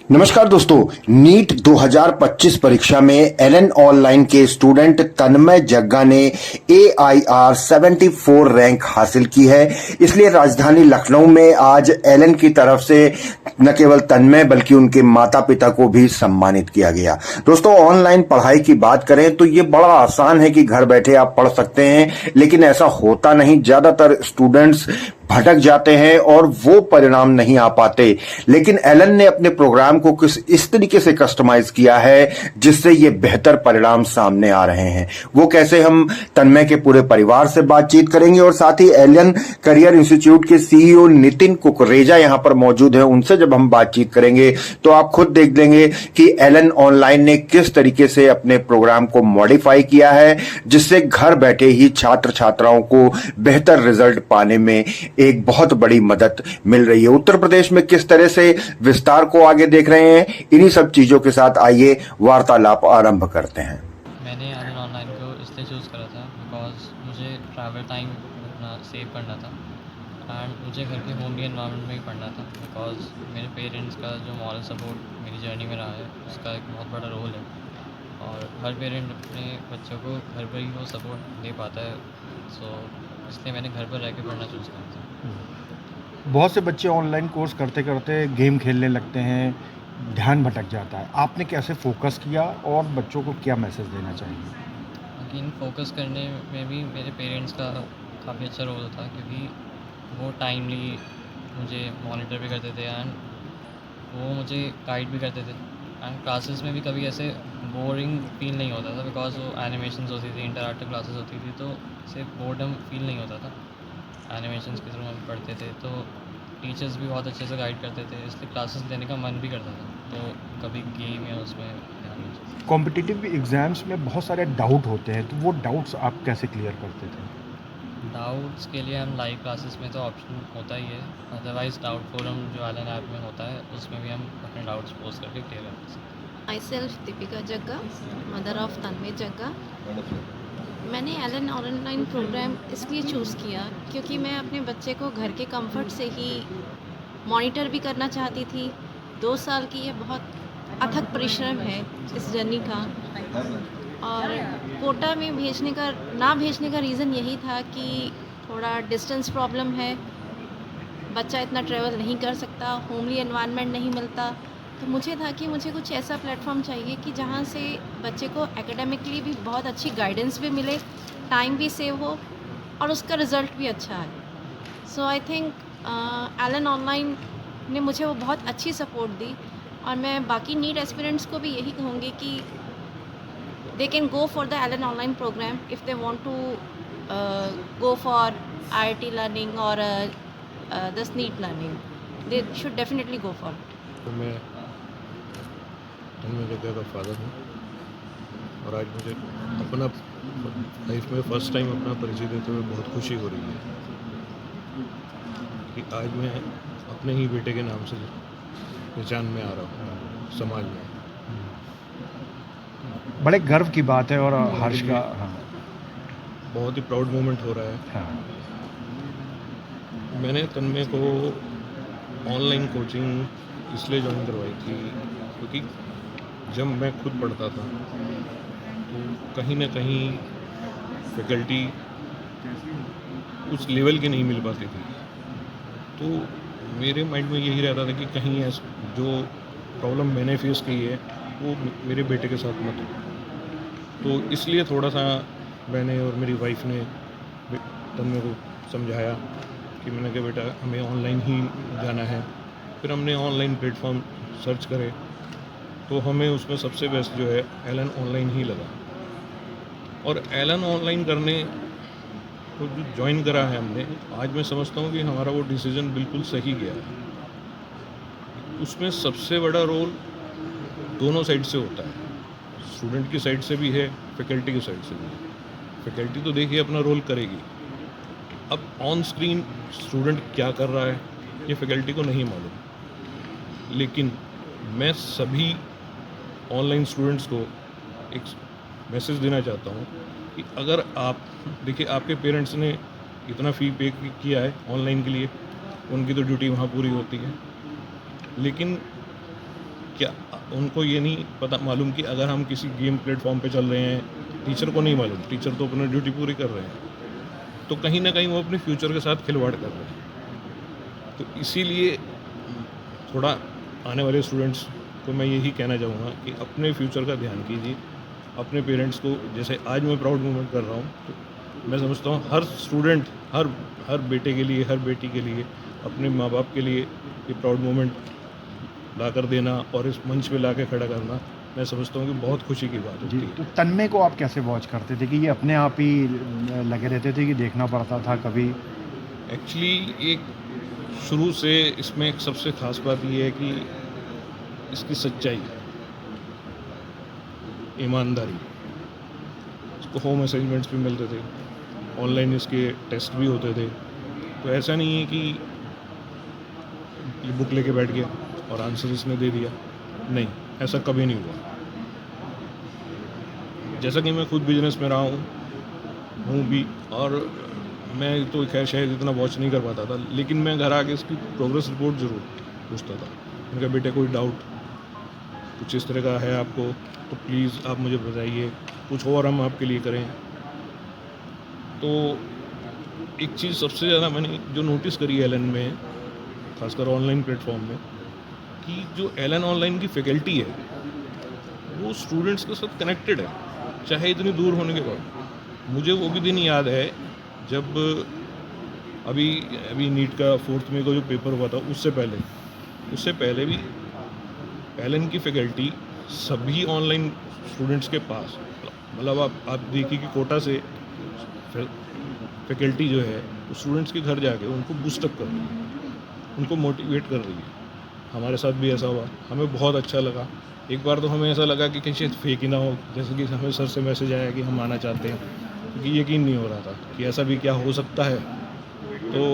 नमस्कार दोस्तों, नीट 2025 परीक्षा में एलन ऑनलाइन के स्टूडेंट तन्मय जग्गा ने AIR 74 रैंक हासिल की है। इसलिए राजधानी लखनऊ में आज एलन की तरफ से न केवल तन्मय बल्कि उनके माता पिता को भी सम्मानित किया गया। दोस्तों, ऑनलाइन पढ़ाई की बात करें तो ये बड़ा आसान है कि घर बैठे आप पढ़ सकते हैं, लेकिन ऐसा होता नहीं। ज्यादातर स्टूडेंट्स भटक जाते हैं और वो परिणाम नहीं आ पाते। लेकिन एलन ने अपने प्रोग्राम को किस इस तरीके से कस्टमाइज किया है जिससे ये बेहतर परिणाम सामने आ रहे हैं। वो कैसे, हम तन्मय के पूरे परिवार से बातचीत करेंगे और साथ ही एलन करियर इंस्टीट्यूट के CEO नितिन कुकरेजा यहां पर मौजूद है। उनसे जब हम बातचीत करेंगे तो आप खुद देख लेंगे कि एलन ऑनलाइन ने किस तरीके से अपने प्रोग्राम को मॉडिफाई किया है जिससे घर बैठे ही छात्र छात्राओं को बेहतर रिजल्ट पाने में एक बहुत बड़ी मदद मिल रही है। उत्तर प्रदेश में किस तरह से विस्तार को आगे देख रहे हैं, इन्हीं सब चीजों के साथ आइए वार्तालाप आरंभ करते हैं। मैंने एलन ऑनलाइन को इसलिए चूज़ करा था बिकॉज मुझे ट्रैवल टाइम अपना सेव करना था एंड मुझे घर के होमली एनवायरनमेंट में ही पढ़ना था बिकॉज मेरे पेरेंट्स का जो मॉरल सपोर्ट मेरी जर्नी में रहा है उसका एक बहुत बड़ा रोल है और हर पेरेंट अपने बच्चों को घर पर ही वो सपोर्ट दे पाता है। सो इसलिए मैंने घर पर रह के पढ़ना चूज़ करा था। बहुत से बच्चे ऑनलाइन कोर्स करते करते गेम खेलने लगते हैं, ध्यान भटक जाता है। आपने कैसे फोकस किया और बच्चों को क्या मैसेज देना चाहिए? लेकिन फोकस करने में भी मेरे पेरेंट्स का काफ़ी अच्छा रोल था क्योंकि वो टाइमली मुझे मॉनिटर भी करते थे एंड वो मुझे गाइड भी करते थे एंड क्लासेस में भी कभी ऐसे बोरिंग फील नहीं होता था बिकॉज वो एनिमेशंस होती थी, इंटरैक्टिव क्लासेस होती थी, तो ऐसे बोर्डम फील नहीं होता था। एनिमेशंस के थ्रू हम पढ़ते थे तो टीचर्स भी बहुत अच्छे से गाइड करते थे, इसलिए क्लासेस लेने का मन भी करता था, तो कभी गेम या उसमें ध्यान नहीं देता। कॉम्पिटिटिव एग्ज़ाम्स में बहुत सारे डाउट होते हैं, तो वो डाउट्स आप कैसे क्लियर करते थे? डाउट्स के लिए हम लाइव क्लासेस में तो ऑप्शन होता ही है, अदरवाइज़ डाउट फोरम जो एलन ऐप में होता है उसमें भी हम अपने डाउट्स पोस्ट करके क्लियर कर सकते हैं। Myself Deepika Jagga, mother of Tanmay Jagga. मैंने एलन ऑनलाइन प्रोग्राम इसलिए चूज़ किया क्योंकि मैं अपने बच्चे को घर के कंफर्ट से ही मॉनिटर भी करना चाहती थी। 2 साल की ये बहुत अथक परिश्रम है इस जर्नी का, और कोटा में ना भेजने का रीज़न यही था कि थोड़ा डिस्टेंस प्रॉब्लम है, बच्चा इतना ट्रैवल नहीं कर सकता, होमली एनवायरनमेंट नहीं मिलता। तो मुझे था कि मुझे कुछ ऐसा प्लेटफॉर्म चाहिए कि जहाँ से बच्चे को एकेडमिकली भी बहुत अच्छी गाइडेंस भी मिले, टाइम भी सेव हो और उसका रिज़ल्ट भी अच्छा है। सो आई थिंक एलन ऑनलाइन ने मुझे वो बहुत अच्छी सपोर्ट दी, और मैं बाकी नीट एस्पिरेंट्स को भी यही कहूँगी कि they can go for the Allen online program if they want to go for IIT learning और this NEET learning, they should definitely go for. तो मैं तन्मय जग्गा का फादर हूँ और आज मुझे अपना लाइफ में फ़र्स्ट टाइम अपना परिचय देते हुए बहुत खुशी हो रही है कि आज मैं अपने ही बेटे के नाम से पहचान में आ रहा हूँ समाज में। बड़े गर्व की बात है और हर्ष का। हाँ, बहुत ही प्राउड मोमेंट हो रहा है। हाँ। मैंने तन्मय को ऑनलाइन कोचिंग इसलिए ज्वाइन करवाई थी क्योंकि जब मैं खुद पढ़ता था तो कहीं ना कहीं फैकल्टी उस लेवल की नहीं मिल पाती थी, तो मेरे माइंड में यही रहता था कि कहीं जो प्रॉब्लम मैंने फेस की है वो मेरे बेटे के साथ मत हो। तो इसलिए थोड़ा सा मैंने और मेरी वाइफ ने तन्मय को समझाया कि मैंने कहा बेटा हमें ऑनलाइन ही जाना है। फिर हमने ऑनलाइन प्लेटफॉर्म सर्च करे तो हमें उसमें सबसे बेस्ट जो है एलन ऑनलाइन ही लगा, और एलन ऑनलाइन करने को जो ज्वाइन करा है हमने, आज मैं समझता हूँ कि हमारा वो डिसीज़न बिल्कुल सही गया है। उसमें सबसे बड़ा रोल दोनों साइड से होता है, स्टूडेंट की साइड से भी है, फैकल्टी की साइड से भी है। फैकल्टी तो देखिए अपना रोल करेगी, अब ऑन स्क्रीन स्टूडेंट क्या कर रहा है ये फैकल्टी को नहीं मालूम, लेकिन मैं सभी ऑनलाइन स्टूडेंट्स को एक मैसेज देना चाहता हूँ कि अगर आप देखिए आपके पेरेंट्स ने इतना फ़ी पे किया है ऑनलाइन के लिए, उनकी तो ड्यूटी वहाँ पूरी होती है, लेकिन क्या उनको ये नहीं पता मालूम कि अगर हम किसी गेम प्लेटफॉर्म पे चल रहे हैं, टीचर को नहीं मालूम, टीचर तो अपनी ड्यूटी पूरी कर रहे हैं, तो कहीं ना कहीं वो अपने फ्यूचर के साथ खिलवाड़ कर रहे हैं। तो इसीलिए थोड़ा आने वाले स्टूडेंट्स को मैं यही कहना चाहूँगा कि अपने फ्यूचर का ध्यान कीजिए, अपने पेरेंट्स को, जैसे आज मैं प्राउड मोमेंट कर रहा हूँ, तो मैं समझता हूँ हर स्टूडेंट, हर बेटे के लिए, हर बेटी के लिए, अपने माँ बाप के लिए ये प्राउड मोमेंट ला कर देना और इस मंच पे ला के खड़ा करना, मैं समझता हूँ कि बहुत खुशी की बात जी, होती है। तो तन्मय को आप कैसे वॉच करते थे कि ये अपने आप ही लगे रहते थे कि देखना पड़ता था कभी? एक्चुअली एक शुरू से इसमें एक सबसे ख़ास बात ये है कि इसकी सच्चाई, ईमानदारी, इसको होम असाइनमेंट्स भी मिलते थे, ऑनलाइन इसके टेस्ट भी होते थे। तो ऐसा नहीं है कि ये बुक लेके बैठ गया और आंसर इसने दे दिया, नहीं, ऐसा कभी नहीं हुआ। जैसा कि मैं खुद बिजनेस में रहा हूँ भी, और मैं तो खैर शायद इतना वॉच नहीं कर पाता था, लेकिन मैं घर आके इसकी प्रोग्रेस रिपोर्ट ज़रूर पूछता था। उनका बेटे कोई डाउट कुछ इस तरह का है आपको, तो प्लीज़ आप मुझे बताइए, कुछ और हम आपके लिए करें। तो एक चीज़ सबसे ज़्यादा मैंने जो नोटिस करी एलन में, खासकर ऑनलाइन प्लेटफॉर्म में, कि जो एलन ऑनलाइन की फैकल्टी है वो स्टूडेंट्स के साथ कनेक्टेड है, चाहे इतनी दूर होने के बाद। मुझे वो भी दिन याद है जब अभी अभी नीट का 4th में का जो पेपर हुआ था, उससे पहले भी एलन की फैकल्टी सभी ऑनलाइन स्टूडेंट्स के पास, मतलब आप देखिए कि कोटा से फैकल्टी जो है वो स्टूडेंट्स के घर जाके उनको बूस्टअप कर रही है, उनको मोटिवेट कर रही है। हमारे साथ भी ऐसा हुआ, हमें बहुत अच्छा लगा। एक बार तो हमें ऐसा लगा कि कहीं फेक ही ना हो, जैसे कि हमें सर से मैसेज आया कि हम आना चाहते हैं, क्योंकि यकीन नहीं हो रहा था कि ऐसा भी क्या हो सकता है। तो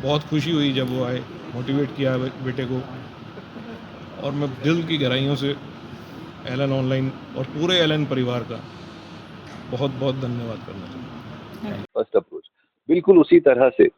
बहुत खुशी हुई जब वो आए, मोटिवेट किया बेटे को, और मैं दिल की गहराइयों से एलन ऑनलाइन और पूरे एलन परिवार का बहुत बहुत धन्यवाद करना चाहूँगा। फर्स्ट अप्रोच बिल्कुल उसी तरह से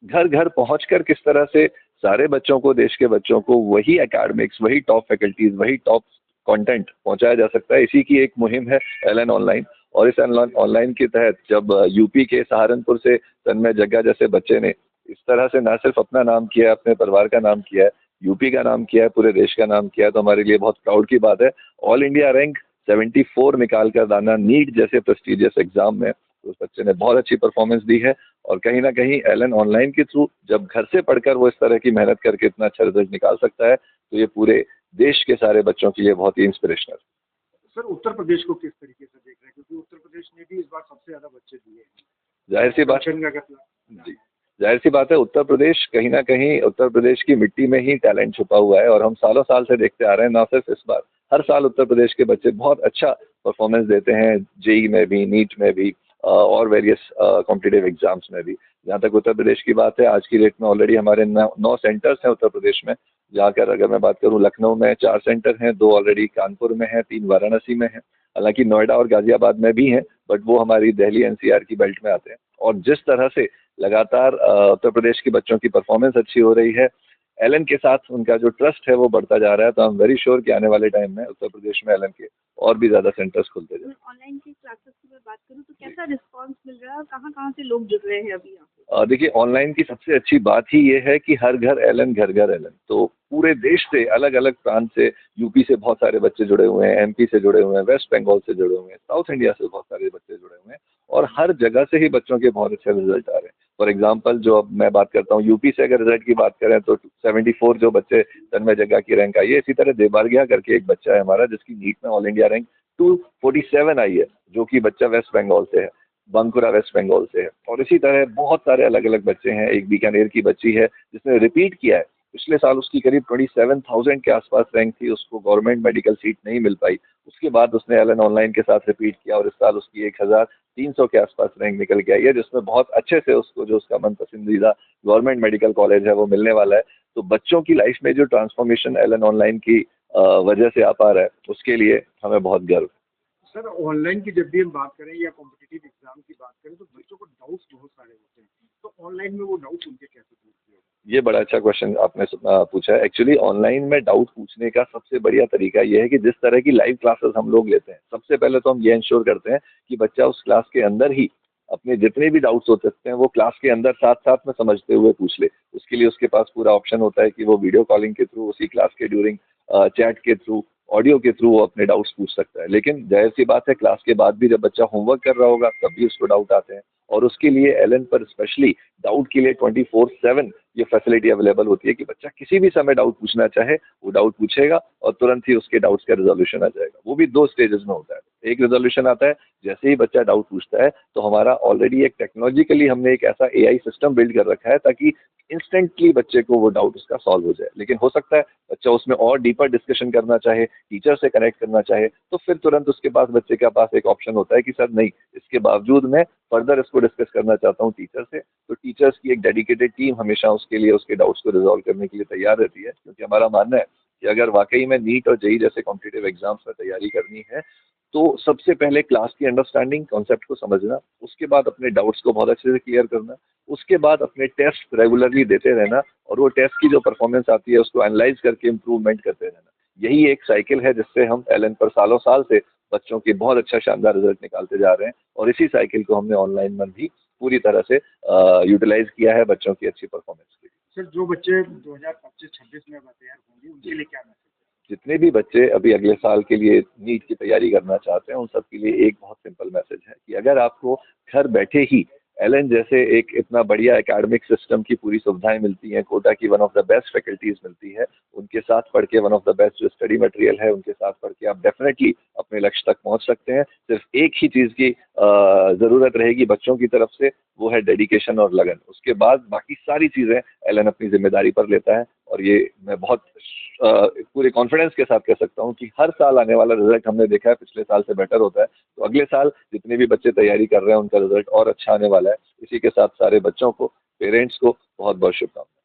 घर घर पहुंचकर किस तरह से सारे बच्चों को, देश के बच्चों को वही एकेडमिक्स, वही टॉप फैकल्टीज, वही टॉप कंटेंट पहुंचाया जा सकता है, इसी की एक मुहिम है एलन ऑनलाइन। और इस ऑनलाइन के तहत जब यूपी के सहारनपुर से तन्मय जग्गा जैसे बच्चे ने इस तरह से न सिर्फ अपना नाम किया है, अपने परिवार का नाम किया है, यूपी का नाम किया है, पूरे देश का नाम किया है, तो हमारे लिए बहुत प्राउड की बात है। ऑल इंडिया रैंक 74 निकाल कर लाना नीट जैसे प्रेस्टिजियस एग्जाम में, तो उस बच्चे ने बहुत अच्छी परफॉर्मेंस दी है। और कहीं ना कहीं एलन ऑनलाइन के थ्रू जब घर से पढ़कर वो इस तरह की मेहनत करके इतना अच्छा रिजल्ट निकाल सकता है, तो ये पूरे देश के सारे बच्चों के लिए बहुत ही इंस्पिरेशनल। सर, उत्तर प्रदेश को किस तरीके से देख रहे हैं, क्योंकि उत्तर प्रदेश ने भी इस बार सबसे ज़्यादा बच्चे दिए हैं? जाहिर सी बात जी, जाहिर सी बात है, उत्तर प्रदेश कहीं ना कहीं, उत्तर प्रदेश की मिट्टी में ही टैलेंट छुपा हुआ है, और हम सालों साल से देखते आ रहे हैं, ना सिर्फ इस बार, हर साल उत्तर प्रदेश के बच्चे बहुत अच्छा परफॉर्मेंस देते हैं, जेई में भी, नीट में भी, और वेरियस कॉम्पिटिटिव एग्जाम्स में भी। जहाँ तक उत्तर प्रदेश की बात है, आज की डेट में ऑलरेडी हमारे 9 सेंटर्स हैं उत्तर प्रदेश में, जहाँ कर अगर मैं बात करूँ, लखनऊ में 4 सेंटर हैं, 2 ऑलरेडी कानपुर में हैं, 3 वाराणसी में हैं, हालांकि नोएडा और गाजियाबाद में भी हैं, बट वो हमारी दिल्ली एनसीआर की बेल्ट में आते हैं। और जिस तरह से लगातार उत्तर प्रदेश के बच्चों की परफॉर्मेंस अच्छी हो रही है, एलन के साथ उनका जो ट्रस्ट है वो बढ़ता जा रहा है, तो आई एम वेरी श्योर कि आने वाले टाइम में उत्तर प्रदेश में एलन के और भी ज़्यादा सेंटर्स खुलते जाएंगे। ऑनलाइन की क्लासेस की मैं बात करूँ तो कैसा रिस्पांस मिल रहा है और कहाँ से लोग जुड़ रहे हैं अभी यहाँ पे? देखिए, ऑनलाइन की सबसे अच्छी बात ही ये है कि हर घर एलन, घर घर एलन। तो पूरे देश से, अलग अलग प्रांत से, यूपी से बहुत सारे बच्चे जुड़े हुए हैं, एमपी से जुड़े हुए हैं, वेस्ट बंगाल से जुड़े हुए हैं, साउथ इंडिया से बहुत सारे बच्चे जुड़े हुए हैं, और हर जगह से ही बच्चों के बहुत अच्छे रिजल्ट आ रहे हैं। फॉर एग्जाम्पल, जो अब मैं बात करता हूँ यूपी से, अगर रिजल्ट की बात करें तो 74 जो बच्चे तन्मय जग्गा की रैंक आई है। इसी तरह देबारगिया करके एक बच्चा है हमारा, जिसकी नीट में ऑल इंडिया रैंक 247 आई है, जो कि बच्चा वेस्ट बंगाल से है, बांकुरा वेस्ट बंगाल से है। और इसी तरह बहुत सारे अलग अलग बच्चे हैं। एक बीकानेर की बच्ची है जिसने रिपीट किया है, पिछले साल उसकी करीब 27,000 के आसपास रैंक थी, उसको गवर्नमेंट मेडिकल सीट नहीं मिल पाई, उसके बाद उसने एलन ऑनलाइन के साथ रिपीट किया, और इस साल उसकी 1,300 के आसपास रैंक निकल के आई है, जिसमें बहुत अच्छे से उसको जो उसका मन पसंदीदा गवर्नमेंट मेडिकल कॉलेज है वो मिलने वाला है। तो बच्चों की लाइफ में जो ट्रांसफॉर्मेशन एलन ऑनलाइन की वजह से आ पा रहा है, उसके लिए हमें बहुत गर्व है। सर, ऑनलाइन की जब भी हम बात करें या कॉम्पिटिटिव एग्जाम की बात करें, तो बच्चों को डाउट्स बहुत सारे होते हैं, तो ऑनलाइन में वो डाउट्स उनके कैसे दूर किए? ये बड़ा अच्छा क्वेश्चन आपने पूछा है। एक्चुअली ऑनलाइन में डाउट पूछने का सबसे बढ़िया तरीका ये है कि जिस तरह की लाइव क्लासेस हम लोग लेते हैं, सबसे पहले तो हम ये इंश्योर करते हैं कि बच्चा उस क्लास के अंदर ही अपने जितने भी डाउट्स हो सकते हैं वो क्लास के अंदर साथ साथ में समझते हुए पूछ ले। उसके लिए उसके पास पूरा ऑप्शन होता है कि वो वीडियो कॉलिंग के थ्रू, उसी क्लास के ड्यूरिंग, चैट के थ्रू, ऑडियो के थ्रू वो अपने डाउट्स पूछ सकता है। लेकिन जाहिर सी बात है, क्लास के बाद भी जब बच्चा होमवर्क कर रहा होगा तब भी उसको डाउट आते हैं, और उसके लिए एलन पर स्पेशली डाउट के लिए 24/7 ये फैसिलिटी अवेलेबल होती है कि बच्चा किसी भी समय डाउट पूछना चाहे वो डाउट पूछेगा और तुरंत ही उसके डाउट्स का रिजोल्यूशन आ जाएगा। वो भी 2 स्टेजेस में होता है। एक रिजोल्यूशन आता है जैसे ही बच्चा डाउट पूछता है, तो हमारा ऑलरेडी एक टेक्नोलॉजिकली हमने एक ऐसा एआई सिस्टम बिल्ड कर रखा है ताकि इंस्टेंटली बच्चे को वो डाउट उसका सॉल्व हो जाए। लेकिन हो सकता है बच्चा उसमें और डीपर डिस्कशन करना चाहे, टीचर से कनेक्ट करना चाहे, तो फिर तुरंत उसके पास, बच्चे के पास एक ऑप्शन होता है कि सर नहीं, इसके बावजूद मैं फर्दर इसको डिस्कस करना चाहता हूँ टीचर से। तो टीचर्स की एक डेडिकेटेड टीम हमेशा उसके लिए, उसके डाउट्स को रिजॉल्व करने के लिए तैयार रहती है। क्योंकि हमारा मानना है कि अगर वाकई में नीट और जेईई जैसे कॉम्पिटिटिव एग्जाम्स में तैयारी करनी है, तो सबसे पहले क्लास की अंडरस्टैंडिंग, कॉन्सेप्ट को समझना, उसके बाद अपने डाउट्स को बहुत अच्छे से क्लियर करना, उसके बाद अपने टेस्ट रेगुलरली देते रहना, और वो टेस्ट की जो परफॉर्मेंस आती है उसको एनालाइज करके इम्प्रूवमेंट करते रहना। यही एक साइकिल है जिससे हम एलन पर सालों साल से बच्चों के बहुत अच्छा शानदार रिजल्ट निकालते जा रहे हैं, और इसी साइकिल को हमने ऑनलाइन में भी पूरी तरह से यूटिलाइज किया है बच्चों की अच्छी परफॉर्मेंस के लिए। सर, जो बच्चे 2025-26 में तैयार होंगे उनके लिए क्या मैसेज है? जितने भी बच्चे अभी अगले साल के लिए नीट की तैयारी करना चाहते हैं, उन सब के लिए एक बहुत सिंपल मैसेज है कि अगर आपको घर बैठे ही एलन जैसे एक इतना बढ़िया एकेडमिक सिस्टम की पूरी सुविधाएं मिलती हैं, कोटा की one of the best faculties मिलती है, उनके साथ पढ़ के वन ऑफ द बेस्ट जो स्टडी मटेरियल है उनके साथ पढ़ के आप डेफिनेटली अपने लक्ष्य तक पहुंच सकते हैं। सिर्फ एक ही चीज़ की ज़रूरत रहेगी बच्चों की तरफ से, वो है डेडिकेशन और लगन। उसके बाद बाकी सारी चीज़ें एलन अपनी जिम्मेदारी पर लेता है, और ये मैं बहुत पूरे कॉन्फिडेंस के साथ कह सकता हूँ कि हर साल आने वाला रिजल्ट हमने देखा है पिछले साल से बेटर होता है। तो अगले साल जितने भी बच्चे तैयारी कर रहे हैं उनका रिजल्ट और अच्छा आने वाला है। इसी के साथ सारे बच्चों को, पेरेंट्स को बहुत बहुत शुभकामनाएं।